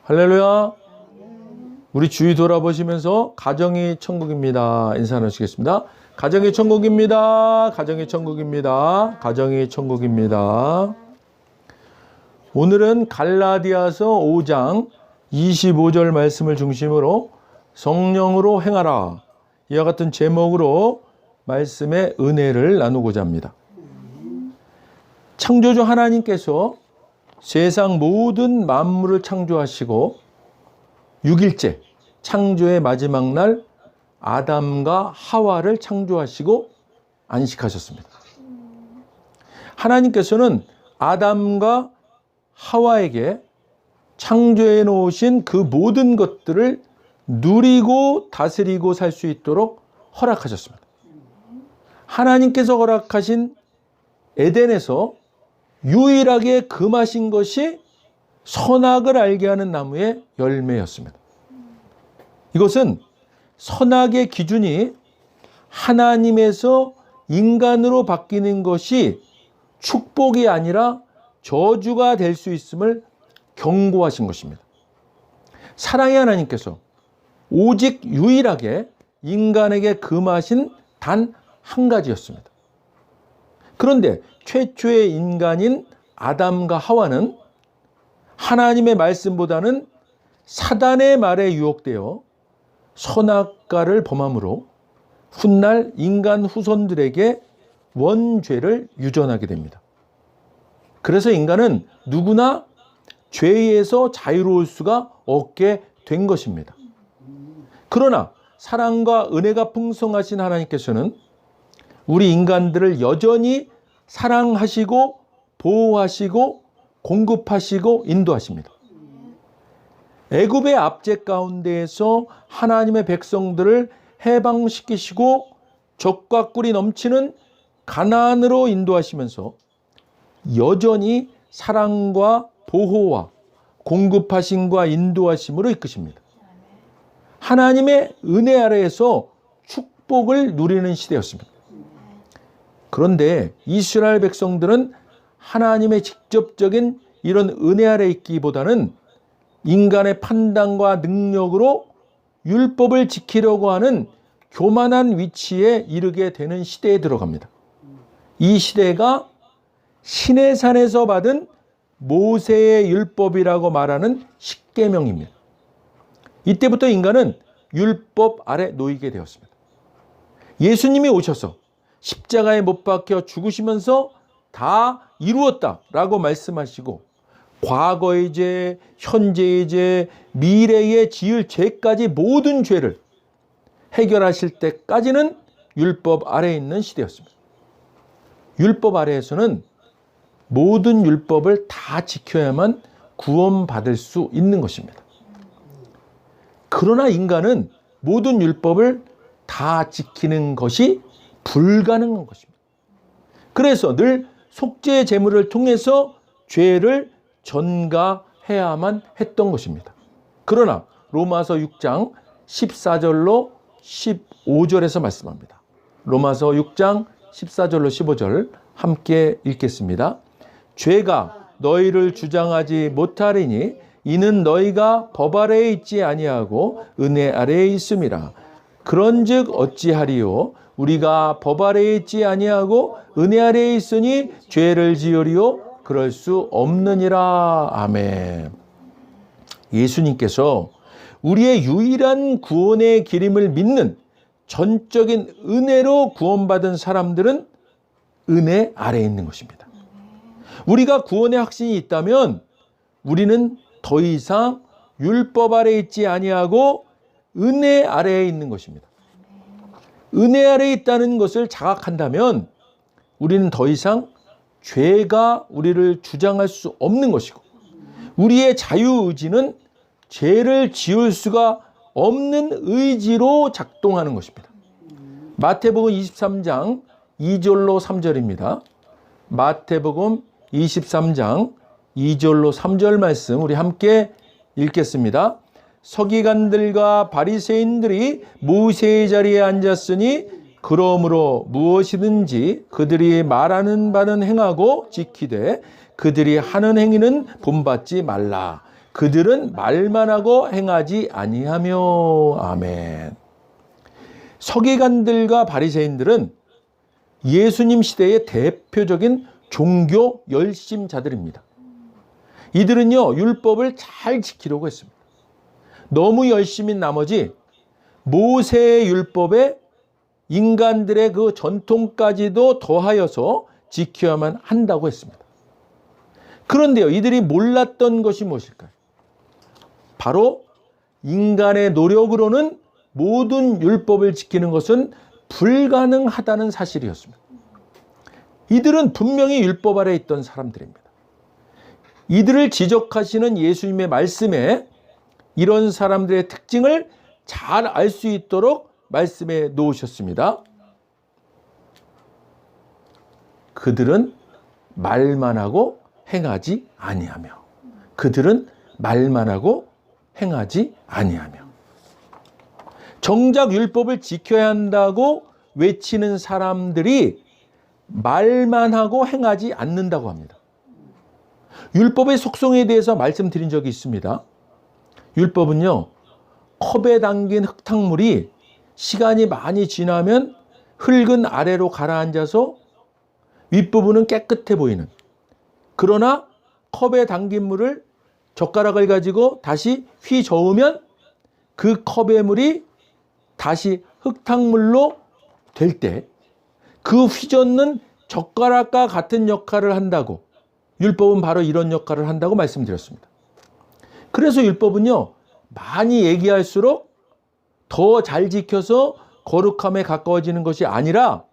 할렐루야. 우리 주위 돌아보시면서 가정이 천국입니다. 인사 나누시겠습니다. 가정이 천국입니다. 가정이 천국입니다. 가정이 천국입니다. 오늘은 갈라디아서 5장 25절 말씀을 중심으로 성령으로 행하라, 이와 같은 제목으로 말씀의 은혜를 나누고자 합니다. 창조주 하나님께서 세상 모든 만물을 창조하시고 6일째 창조의 마지막 날 아담과 하와를 창조하시고 안식하셨습니다. 하나님께서는 아담과 하와에게 창조해 놓으신 그 모든 것들을 누리고 다스리고 살 수 있도록 허락하셨습니다. 하나님께서 허락하신 에덴에서 유일하게 금하신 것이 선악을 알게 하는 나무의 열매였습니다. 이것은 선악의 기준이 하나님에서 인간으로 바뀌는 것이 축복이 아니라 저주가 될 수 있음을 경고하신 것입니다. 사랑의 하나님께서 오직 유일하게 인간에게 금하신 단 한 가지였습니다. 그런데 최초의 인간인 아담과 하와는 하나님의 말씀보다는 사단의 말에 유혹되어 선악과를 범함으로 훗날 인간 후손들에게 원죄를 유전하게 됩니다. 그래서 인간은 누구나 죄에서 자유로울 수가 없게 된 것입니다. 그러나 사랑과 은혜가 풍성하신 하나님께서는 우리 인간들을 여전히 사랑하시고 보호하시고 공급하시고 인도하십니다. 애굽의 압제 가운데에서 하나님의 백성들을 해방시키시고 적과 꿀이 넘치는 가나안으로 인도하시면서 여전히 사랑과 보호와 공급하심과 인도하심으로 이끄십니다. 하나님의 은혜 아래에서 축복을 누리는 시대였습니다. 그런데 이스라엘 백성들은 하나님의 직접적인 이런 은혜 아래 있기보다는 인간의 판단과 능력으로 율법을 지키려고 하는 교만한 위치에 이르게 되는 시대에 들어갑니다. 이 시대가 시내산에서 받은 모세의 율법이라고 말하는 십계명입니다. 이때부터 인간은 율법 아래 놓이게 되었습니다. 예수님이 오셔서 십자가에 못 박혀 죽으시면서 다 이루었다라고 말씀하시고 과거의 죄, 현재의 죄, 미래에 지을 죄까지 모든 죄를 해결하실 때까지는 율법 아래에 있는 시대였습니다. 율법 아래에서는 모든 율법을 다 지켜야만 구원받을 수 있는 것입니다. 그러나 인간은 모든 율법을 다 지키는 것이 불가능한 것입니다. 그래서 늘 속죄의 제물을 통해서 죄를 전가해야만 했던 것입니다. 그러나 로마서 6장 14절로 15절에서 말씀합니다. 로마서 6장 14절로 15절 함께 읽겠습니다. 죄가 너희를 주장하지 못하리니 이는 너희가 법 아래에 있지 아니하고 은혜 아래에 있음이라. 그런즉 어찌하리요? 우리가 법 아래에 있지 아니하고 은혜 아래에 있으니 죄를 지으리요? 그럴 수 없느니라. 아멘. 예수님께서 우리의 유일한 구원의 길임을 믿는 전적인 은혜로 구원받은 사람들은 은혜 아래에 있는 것입니다. 우리가 구원의 확신이 있다면 우리는 더 이상 율법 아래에 있지 아니하고 은혜 아래에 있는 것입니다. 은혜 아래에 있다는 것을 자각한다면 우리는 더 이상 죄가 우리를 주장할 수 없는 것이고 우리의 자유의지는 죄를 지을 수가 없는 의지로 작동하는 것입니다. 마태복음 23장 2절로 3절입니다. 마태복음 23장 2절로 3절 말씀 우리 함께 읽겠습니다. 서기관들과 바리새인들이 모세의 자리에 앉았으니 그러므로 무엇이든지 그들이 말하는 바는 행하고 지키되 그들이 하는 행위는 본받지 말라. 그들은 말만 하고 행하지 아니하며. 아멘. 서기관들과 바리새인들은 예수님 시대의 대표적인 종교 열심자들입니다. 이들은요, 율법을 잘 지키려고 했습니다. 너무 열심인 나머지 모세의 율법에 인간들의 그 전통까지도 더하여서 지켜야만 한다고 했습니다. 그런데요, 이들이 몰랐던 것이 무엇일까요? 바로 인간의 노력으로는 모든 율법을 지키는 것은 불가능하다는 사실이었습니다. 이들은 분명히 율법 아래 있던 사람들입니다. 이들을 지적하시는 예수님의 말씀에 이런 사람들의 특징을 잘 알 수 있도록 말씀해 놓으셨습니다. 그들은 말만 하고 행하지 아니하며. 그들은 말만 하고 행하지 아니하며. 정작 율법을 지켜야 한다고 외치는 사람들이 말만 하고 행하지 않는다고 합니다. 율법의 속성에 대해서 말씀드린 적이 있습니다. 율법은요, 컵에 담긴 흙탕물이 시간이 많이 지나면 흙은 아래로 가라앉아서 윗부분은 깨끗해 보이는, 그러나 컵에 담긴 물을 젓가락을 가지고 다시 휘저으면 그 컵의 물이 다시 흙탕물로 될 때 그 휘젓는 젓가락과 같은 역할을 한다고, 율법은 바로 이런 역할을 한다고 말씀드렸습니다. 그래서 율법은요, 많이 얘기할수록 더 잘 지켜서 거룩함에 가까워지는 것이 아니라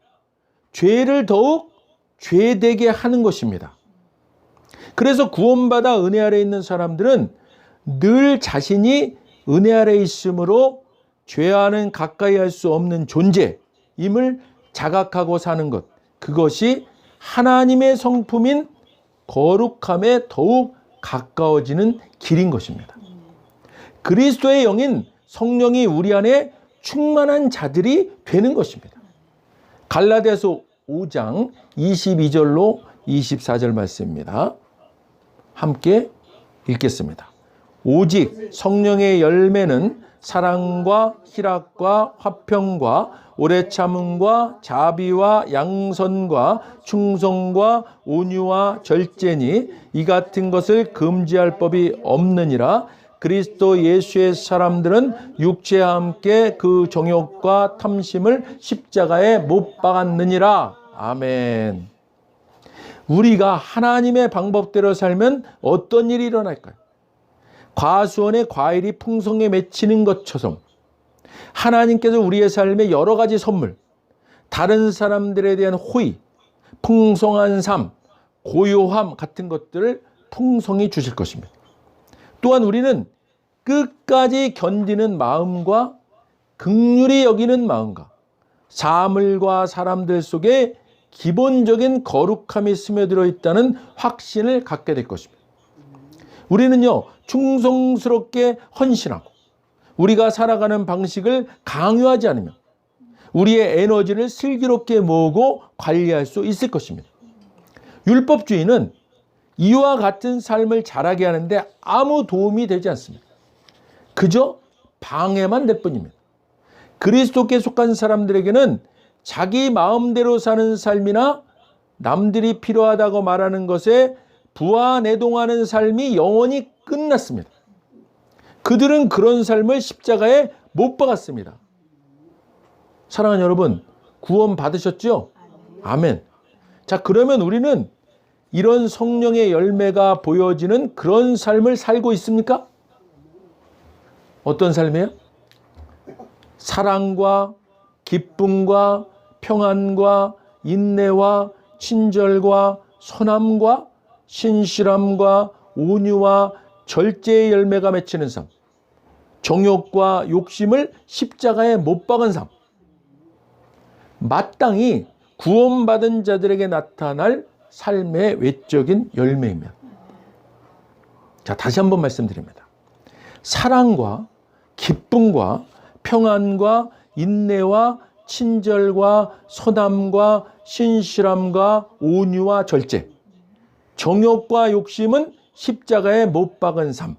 죄를 더욱 죄되게 하는 것입니다. 그래서 구원받아 은혜 아래 있는 사람들은 늘 자신이 은혜 아래 있으므로 죄와는 가까이 할 수 없는 존재임을 자각하고 사는 것, 그것이 하나님의 성품인 거룩함에 더욱 가까워지는 길인 것입니다. 그리스도의 영인 성령이 우리 안에 충만한 자들이 되는 것입니다. 갈라디아서 5장 22절로 24절 말씀입니다. 함께 읽겠습니다. 오직 성령의 열매는 사랑과 희락과 화평과 오래 참음과 자비와 양선과 충성과 온유와 절제니 이 같은 것을 금지할 법이 없느니라. 그리스도 예수의 사람들은 육체와 함께 그 정욕과 탐심을 십자가에 못 박았느니라. 아멘. 우리가 하나님의 방법대로 살면 어떤 일이 일어날까요? 과수원의 과일이 풍성에 맺히는 것처럼 하나님께서 우리의 삶에 여러 가지 선물, 다른 사람들에 대한 호의, 풍성한 삶, 고요함 같은 것들을 풍성히 주실 것입니다. 또한 우리는 끝까지 견디는 마음과 긍휼히 여기는 마음과 사물과 사람들 속에 기본적인 거룩함이 스며들어 있다는 확신을 갖게 될 것입니다. 우리는요, 충성스럽게 헌신하고 우리가 살아가는 방식을 강요하지 않으며 우리의 에너지를 슬기롭게 모으고 관리할 수 있을 것입니다. 율법주의는 이와 같은 삶을 자라게 하는데 아무 도움이 되지 않습니다. 그저 방해만 될 뿐입니다. 그리스도께 속한 사람들에게는 자기 마음대로 사는 삶이나 남들이 필요하다고 말하는 것에 부하내동하는 삶이 영원히 끝났습니다. 그들은 그런 삶을 십자가에 못 박았습니다. 사랑하는 여러분, 구원 받으셨죠? 아멘. 자, 그러면 우리는 이런 성령의 열매가 보여지는 그런 삶을 살고 있습니까? 어떤 삶이에요? 사랑과 기쁨과 평안과 인내와 친절과 선함과 신실함과 온유와 절제의 열매가 맺히는 삶, 정욕과 욕심을 십자가에 못 박은 삶, 마땅히 구원받은 자들에게 나타날 삶의 외적인 열매입니다. 자, 다시 한번 말씀드립니다. 사랑과 기쁨과 평안과 인내와 친절과 선함과 신실함과 온유와 절제, 정욕과 욕심은 십자가에 못 박은 삶,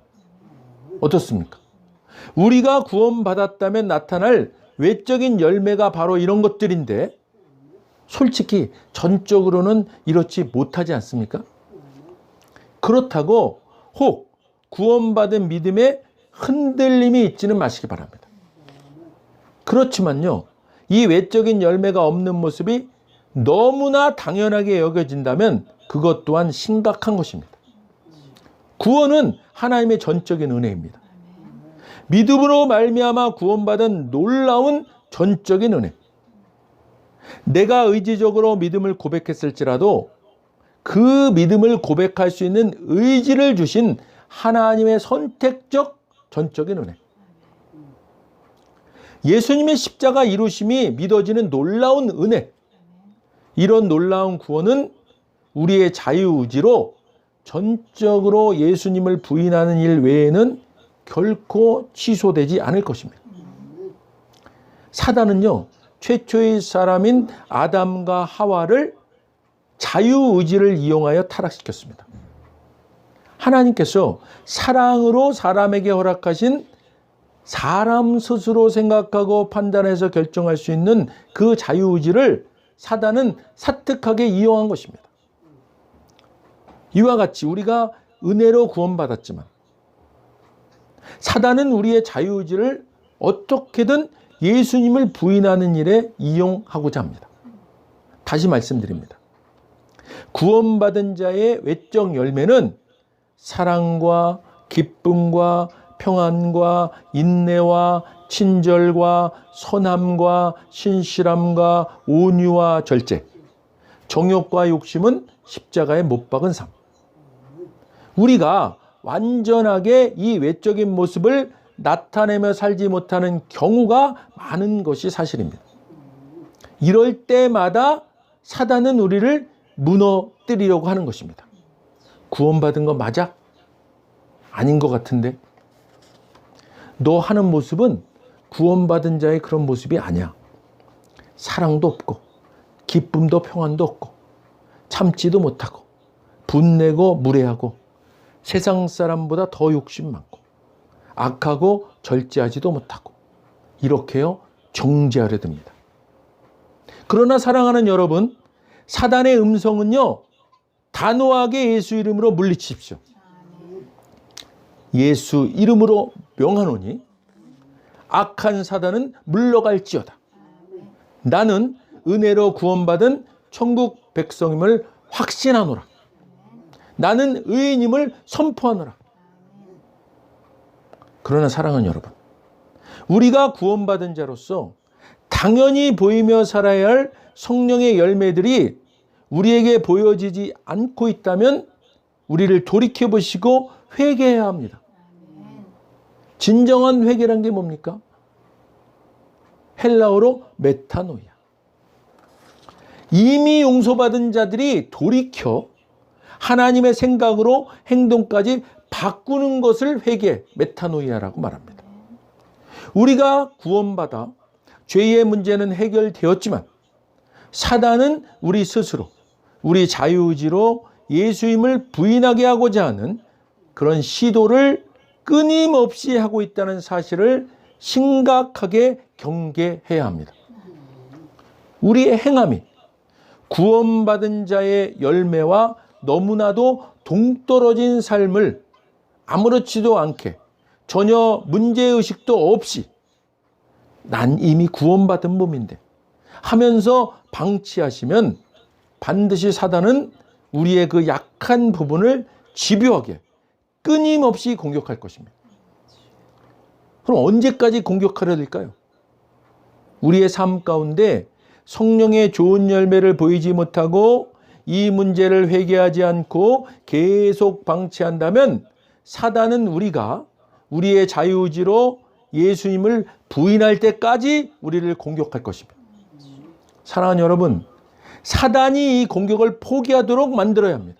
어떻습니까? 우리가 구원받았다면 나타날 외적인 열매가 바로 이런 것들인데 솔직히 전적으로는 이렇지 못하지 않습니까? 그렇다고 혹 구원받은 믿음에 흔들림이 있지는 마시기 바랍니다. 그렇지만요, 이 외적인 열매가 없는 모습이 너무나 당연하게 여겨진다면 그것 또한 심각한 것입니다. 구원은 하나님의 전적인 은혜입니다. 믿음으로 말미암아 구원받은 놀라운 전적인 은혜. 내가 의지적으로 믿음을 고백했을지라도 그 믿음을 고백할 수 있는 의지를 주신 하나님의 선택적 전적인 은혜. 예수님의 십자가 이루심이 믿어지는 놀라운 은혜. 이런 놀라운 구원은 우리의 자유의지로 전적으로 예수님을 부인하는 일 외에는 결코 취소되지 않을 것입니다. 사단은요, 최초의 사람인 아담과 하와를 자유의지를 이용하여 타락시켰습니다. 하나님께서 사랑으로 사람에게 허락하신 사람 스스로 생각하고 판단해서 결정할 수 있는 그 자유의지를 사단은 사특하게 이용한 것입니다. 이와 같이 우리가 은혜로 구원받았지만 사단은 우리의 자유의지를 어떻게든 예수님을 부인하는 일에 이용하고자 합니다. 다시 말씀드립니다. 구원받은 자의 외적 열매는 사랑과 기쁨과 평안과 인내와 친절과 선함과 신실함과 온유와 절제, 정욕과 욕심은 십자가에 못 박은 삶. 우리가 완전하게 이 외적인 모습을 나타내며 살지 못하는 경우가 많은 것이 사실입니다. 이럴 때마다 사단은 우리를 무너뜨리려고 하는 것입니다. 구원받은 거 맞아? 아닌 것 같은데? 너 하는 모습은 구원받은 자의 그런 모습이 아니야. 사랑도 없고 기쁨도 평안도 없고 참지도 못하고 분내고 무례하고 세상 사람보다 더 욕심 많고 악하고 절제하지도 못하고 이렇게요 정죄하려 듭니다. 그러나 사랑하는 여러분, 사단의 음성은요 단호하게 예수 이름으로 물리치십시오. 예수 이름으로 명하노니 악한 사단은 물러갈지어다. 나는 은혜로 구원받은 천국 백성임을 확신하노라. 나는 의인임을 선포하노라. 그러나 사랑하는 여러분, 우리가 구원받은 자로서 당연히 보이며 살아야 할 성령의 열매들이 우리에게 보여지지 않고 있다면 우리를 돌이켜보시고 회개해야 합니다. 진정한 회개란 게 뭡니까? 헬라어로 메타노이아. 이미 용서받은 자들이 돌이켜 하나님의 생각으로 행동까지 바꾸는 것을 회개, 메타노이아라고 말합니다. 우리가 구원받아 죄의 문제는 해결되었지만 사단은 우리 스스로, 우리 자유의지로 예수님을 부인하게 하고자 하는 그런 시도를 끊임없이 하고 있다는 사실을 심각하게 경계해야 합니다. 우리의 행함이 구원받은 자의 열매와 너무나도 동떨어진 삶을 아무렇지도 않게 전혀 문제의식도 없이 난 이미 구원받은 몸인데 하면서 방치하시면 반드시 사단은 우리의 그 약한 부분을 집요하게 끊임없이 공격할 것입니다. 그럼 언제까지 공격하려 될까요? 우리의 삶 가운데 성령의 좋은 열매를 보이지 못하고 이 문제를 회개하지 않고 계속 방치한다면 사단은 우리가 우리의 자유의지로 예수님을 부인할 때까지 우리를 공격할 것입니다. 사랑하는 여러분, 사단이 이 공격을 포기하도록 만들어야 합니다.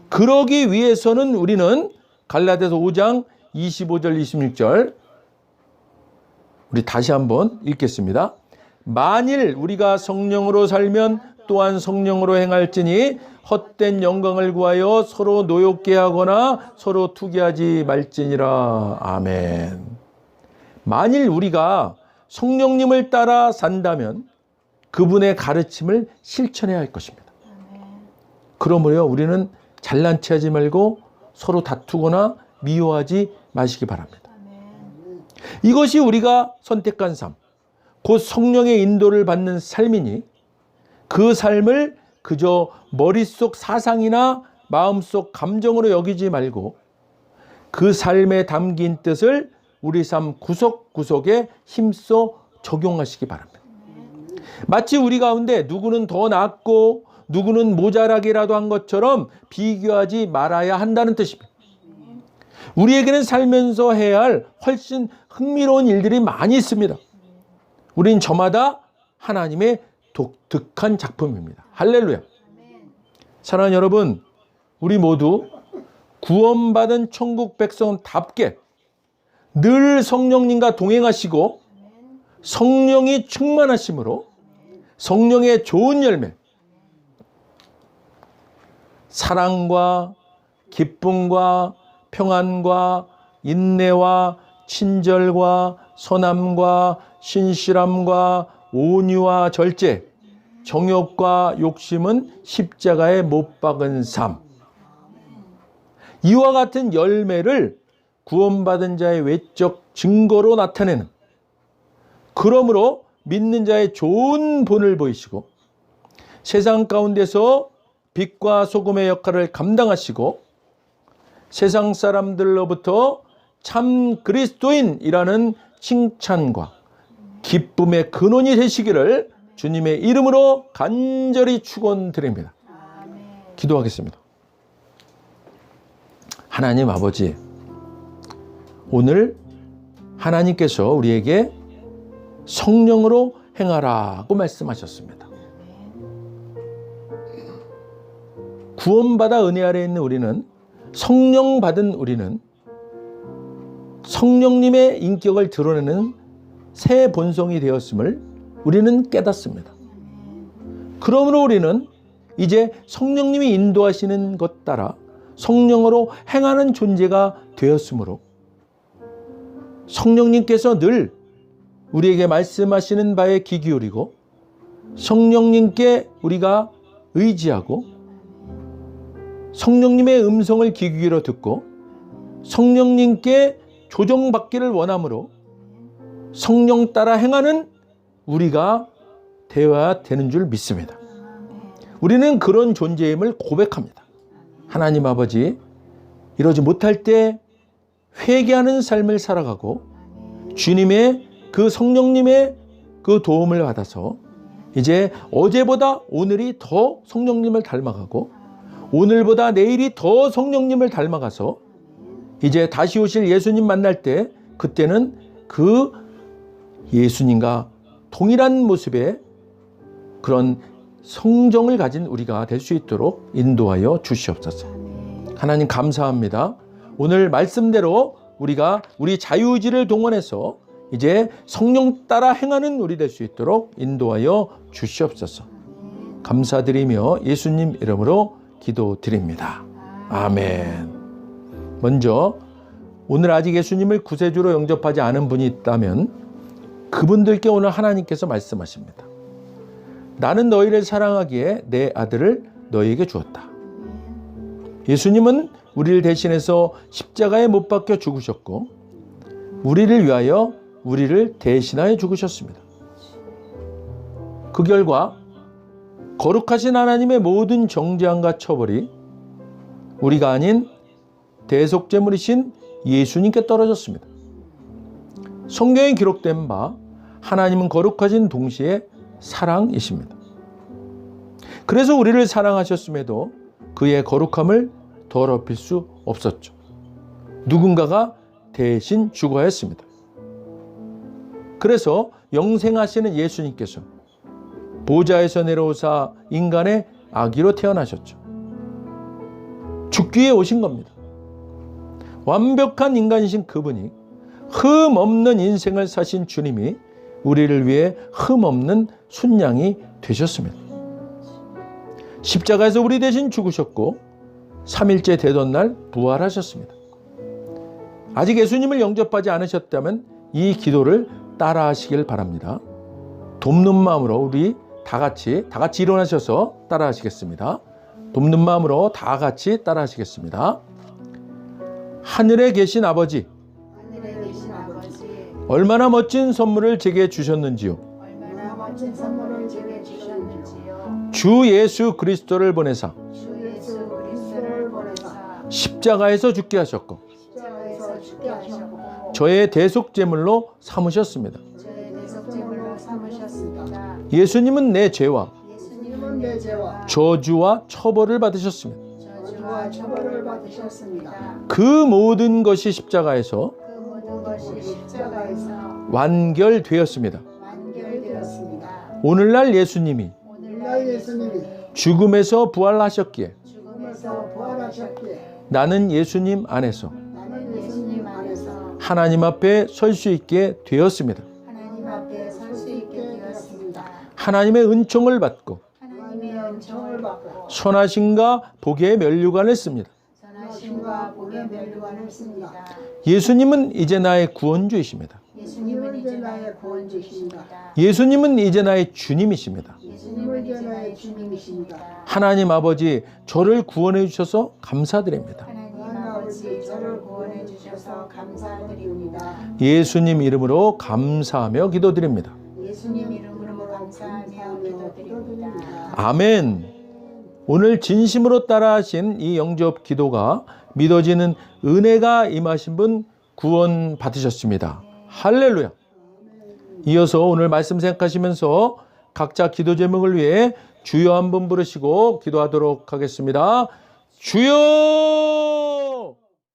그러기 위해서는 우리는 갈라디아서 5장 25절 26절 우리 다시 한번 읽겠습니다. 만일 우리가 성령으로 살면 또한 성령으로 행할지니 헛된 영광을 구하여 서로 노엽게 하거나 서로 투기하지 말지니라. 아멘. 만일 우리가 성령님을 따라 산다면 그분의 가르침을 실천해야 할 것입니다. 그러므로 우리는 잘난 체 하지 말고 서로 다투거나 미워하지 마시기 바랍니다. 이것이 우리가 선택한 삶, 곧 성령의 인도를 받는 삶이니 그 삶을 그저 머릿속 사상이나 마음속 감정으로 여기지 말고 그 삶에 담긴 뜻을 우리 삶 구석구석에 힘써 적용하시기 바랍니다. 마치 우리 가운데 누구는 더 낫고 누구는 모자라게라도 한 것처럼 비교하지 말아야 한다는 뜻입니다. 우리에게는 살면서 해야 할 훨씬 흥미로운 일들이 많이 있습니다. 우린 저마다 하나님의 독특한 작품입니다. 할렐루야. 사랑하는 여러분, 우리 모두 구원받은 천국 백성답게 늘 성령님과 동행하시고 성령이 충만하심으로 성령의 좋은 열매, 사랑과 기쁨과 평안과 인내와 친절과 선함과 신실함과 온유와 절제, 정욕과 욕심은 십자가에 못 박은 삶. 이와 같은 열매를 구원받은 자의 외적 증거로 나타내는, 그러므로 믿는 자의 좋은 본을 보이시고 세상 가운데서 빛과 소금의 역할을 감당하시고 세상 사람들로부터 참 그리스도인이라는 칭찬과 기쁨의 근원이 되시기를 주님의 이름으로 간절히 축원드립니다. 기도하겠습니다. 하나님 아버지, 오늘 하나님께서 우리에게 성령으로 행하라고 말씀하셨습니다. 구원받아 은혜 아래 있는 우리는, 성령 받은 우리는 성령님의 인격을 드러내는 새 본성이 되었음을 우리는 깨닫습니다. 그러므로 우리는 이제 성령님이 인도하시는 것 따라 성령으로 행하는 존재가 되었으므로 성령님께서 늘 우리에게 말씀하시는 바에 귀 기울이고 성령님께 우리가 의지하고 성령님의 음성을 귀 기울여 듣고 성령님께 조정받기를 원하므로 성령 따라 행하는 우리가 되어야 되는 줄 믿습니다. 우리는 그런 존재임을 고백합니다. 하나님 아버지, 이러지 못할 때 회개하는 삶을 살아가고 주님의 그 성령님의 그 도움을 받아서 이제 어제보다 오늘이 더 성령님을 닮아가고 오늘보다 내일이 더 성령님을 닮아가서 이제 다시 오실 예수님 만날 때 그때는 그 예수님과 동일한 모습의 그런 성정을 가진 우리가 될 수 있도록 인도하여 주시옵소서. 하나님 감사합니다. 오늘 말씀대로 우리가 우리 자유의지를 동원해서 이제 성령 따라 행하는 우리 될 수 있도록 인도하여 주시옵소서. 감사드리며 예수님 이름으로 기도드립니다. 아멘. 먼저 오늘 아직 예수님을 구세주로 영접하지 않은 분이 있다면 그분들께 오늘 하나님께서 말씀하십니다. 나는 너희를 사랑하기에 내 아들을 너희에게 주었다. 예수님은 우리를 대신해서 십자가에 못 박혀 죽으셨고 우리를 위하여 우리를 대신하여 죽으셨습니다. 그 결과 거룩하신 하나님의 모든 정죄함과 처벌이 우리가 아닌 대속제물이신 예수님께 떨어졌습니다. 성경에 기록된 바 하나님은 거룩하신 동시에 사랑이십니다. 그래서 우리를 사랑하셨음에도 그의 거룩함을 더럽힐 수 없었죠. 누군가가 대신 죽어야 했습니다. 그래서 영생하시는 예수님께서 보좌에서 내려오사 인간의 아기로 태어나셨죠. 죽기 위해 오신 겁니다. 완벽한 인간이신 그분이 흠 없는 인생을 사신 주님이 우리를 위해 흠 없는 순양이 되셨습니다. 십자가에서 우리 대신 죽으셨고 3일째 되던 날 부활하셨습니다. 아직 예수님을 영접하지 않으셨다면 이 기도를 따라 하시길 바랍니다. 돕는 마음으로 우리 다 같이 일어나셔서 따라 하시겠습니다. 돕는 마음으로 다 같이 따라 하시겠습니다. 하늘에 계신 아버지, 얼마나 멋진 선물을 제게 주셨는지요. 주 예수 그리스도를 보내사 십자가에서 죽게 하셨고 저의 대속제물로 삼으셨습니다. 예수님은 내 죄와 저주와 처벌을 받으셨습니다. 그 모든 것이 십자가에서 완결되었습니다. 오늘날 예수님이 죽음에서 부활하셨기에 나는 예수님 안에서 하나님 앞에 설 수 있게 되었습니다. 하나님의 은총을 받고 선하심과 복의 면류관을 씁니다. 예수님은 이제 나의 구원주이십니다. 예수님은 이제 나의 주님이십니다. 하나님 아버지, 저를 구원해 주셔서 감사드립니다. 예수님 이름으로 감사하며 기도드립니다. 아멘. 오늘 진심으로 따라하신 이 영접 기도가 믿어지는 은혜가 임하신 분 구원 받으셨습니다. 할렐루야. 이어서 오늘 말씀 생각하시면서 각자 기도 제목을 위해 주여 한번 부르시고 기도하도록 하겠습니다. 주여!